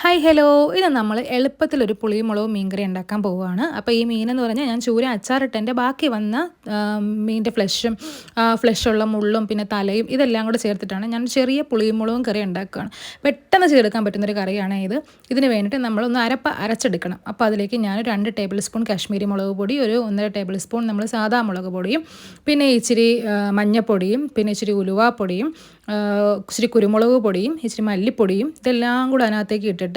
Hi hello, ഇത് നമ്മൾ എളുപ്പത്തിലൊരു പുളിയും മുളകും മീൻകറി ഉണ്ടാക്കാൻ പോവുകയാണ്. അപ്പോൾ ഈ മീനെന്ന് പറഞ്ഞാൽ ഞാൻ ചൂര അച്ചാറിട്ടതിൻ്റെ ബാക്കി വന്ന മീനിൻ്റെ ഫ്ലഷുള്ള മുള്ളും പിന്നെ തലയും ഇതെല്ലാം കൂടെ ചേർത്തിട്ടാണ് ഞാൻ ചെറിയ പുളിയും മുളകും കറി ഉണ്ടാക്കുകയാണ്. പെട്ടെന്ന് ചെയ്തെടുക്കാൻ പറ്റുന്നൊരു കറിയാണ് ഇത്. ഇതിന് വേണ്ടിയിട്ട് നമ്മളൊന്ന് അരച്ചെടുക്കണം. അപ്പോൾ അതിലേക്ക് ഞാൻ 2 ടേബിൾ സ്പൂൺ കാശ്മീരി മുളക് പൊടി, ഒരു 1.5 ടേബിൾ സ്പൂൺ നമ്മൾ സാദാ മുളക് പൊടിയും, പിന്നെ ഇച്ചിരി മഞ്ഞപ്പൊടിയും, പിന്നെ ഇച്ചിരി ഉലുവാപ്പൊടിയും, ഇച്ചിരി കുരുമുളക് പൊടിയും, ഇച്ചിരി മല്ലിപ്പൊടിയും ഇതെല്ലാം കൂടെ അതിനകത്തേക്ക് ഇട്ടിട്ട്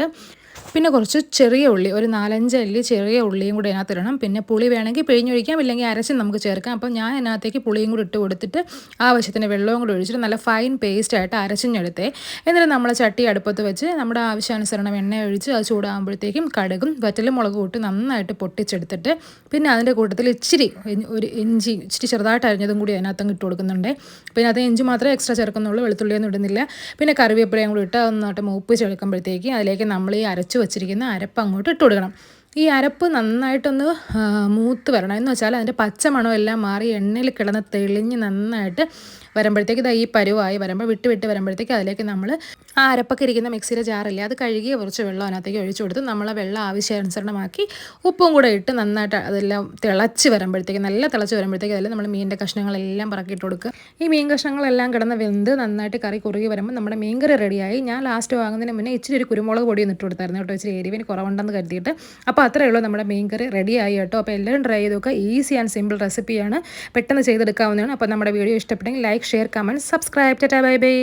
പിന്നെ കുറച്ച് ചെറിയ ഉള്ളി, ഒരു 4-5 അല്ലി ചെറിയ ഉള്ളിയും കൂടി അതിനകത്ത് ഇടണം. പിന്നെ പുളി വേണമെങ്കിൽ പിഴിഞ്ഞൊഴിക്കാം, ഇല്ലെങ്കിൽ അരച്ച് നമുക്ക് ചേർക്കാം. അപ്പോൾ ഞാൻ അതിനകത്തേക്ക് പുളിയും കൂടി ഇട്ട് കൊടുത്തിട്ട് ആവശ്യത്തിന് വെള്ളവും കൂടി ഒഴിച്ചിട്ട് നല്ല ഫൈൻ പേസ്റ്റായിട്ട് അരച്ചിഞ്ഞെടുത്തേ. എന്നിട്ട് നമ്മൾ ചട്ടി അടുപ്പത്ത് വെച്ച് നമ്മുടെ ആവശ്യാനുസരണം എണ്ണ ഒഴിച്ച് അത് ചൂടാകുമ്പോഴത്തേക്കും കടുകും വറ്റലും മുളകും ഇട്ട് നന്നായിട്ട് പൊട്ടിച്ചെടുത്തിട്ട് പിന്നെ അതിൻ്റെ കൂട്ടത്തിൽ ഒരു ഇഞ്ചി ഇച്ചിരി ചെറുതായിട്ട് അരിഞ്ഞതും കൂടി അതിനകത്തങ്ങ് ഇട്ട് കൊടുക്കുന്നുണ്ട്. പിന്നെ അത് ഇഞ്ചി മാത്രമേ എക്സ്ട്രാ ചേർക്കുന്നുള്ളൂ, വെളുത്തുള്ളിയൊന്നും ഇടുന്നില്ല. പിന്നെ കറിവേപ്പിലയും കൂടി ഇട്ട് അതൊന്നായിട്ട് മൂപ്പിച്ചെടുക്കുമ്പോഴത്തേക്ക് അതിലേക്ക് നമ്മൾ ഈ അരച്ച് വെച്ചിരിക്കുന്ന അരപ്പ് അങ്ങോട്ട് ഇട്ട് കൊടുക്കണം. ഈ അരപ്പ് നന്നായിട്ടൊന്ന് മൂത്ത് വരണം. എന്ന് വെച്ചാൽ അതിൻ്റെ പച്ചമണം എല്ലാം മാറി എണ്ണയിൽ കിടന്ന് തെളിഞ്ഞ് നന്നായിട്ട് വരുമ്പോഴത്തേക്ക് ഈ പരുവായി വരുമ്പോൾ വിട്ട് വരുമ്പോഴത്തേക്ക് അതിലേക്ക് നമ്മൾ ആ അരപ്പൊക്കെ ഇരിക്കുന്ന മിക്സിയുടെ ജാറില്ലേ, അത് കഴുകിയ കുറച്ച് വെള്ളം അതിനകത്തേക്ക് ഒഴിച്ചു കൊടുത്ത് നമ്മൾ വെള്ളം ആവശ്യാനുസരണമാക്കി ഉപ്പും കൂടെ ഇട്ട് നന്നായിട്ട് അതെല്ലാം നല്ല തിളച്ച് വരുമ്പോഴത്തേക്ക് അതിൽ നമ്മൾ മീനിൻ്റെ കഷ്ണങ്ങളെല്ലാം പറക്കിയിട്ട് കൊടുക്കുക. ഈ മീൻ കഷ്ണങ്ങളെല്ലാം കിടന്ന് വെന്ത് നന്നായിട്ട് കറി കുറുകി വരുമ്പോൾ നമ്മുടെ മീൻകറി റെഡിയായി. ഞാൻ ലാസ്റ്റ് വാങ്ങുന്നതിന് മുന്നേ ഇച്ചിരി ഒരു കുരുമുളക് പൊടി ഇട്ട് കൊടുത്തായിരുന്നു കേട്ടോ, ഇച്ചിരി എരിവിന് കുറവുണ്ടെന്ന് കരുതിയിട്ട്. അപ്പോൾ അത്രയേ ഉള്ളൂ, നമ്മുടെ മീൻകറി റെഡിയായി കേട്ടോ. അപ്പോൾ എല്ലാവരും ട്രൈ ചെയ്ത് നോക്കുക. ഈസി ആൻഡ് സിമ്പിൾ റെസിപ്പിയാണ്, പെട്ടെന്ന് ചെയ്തെടുക്കാവുന്നതാണ്. അപ്പോൾ നമ്മുടെ വീഡിയോ ഇഷ്ടപ്പെട്ടെങ്കിൽ like, share, comment, subscribe. Tata, bye bye.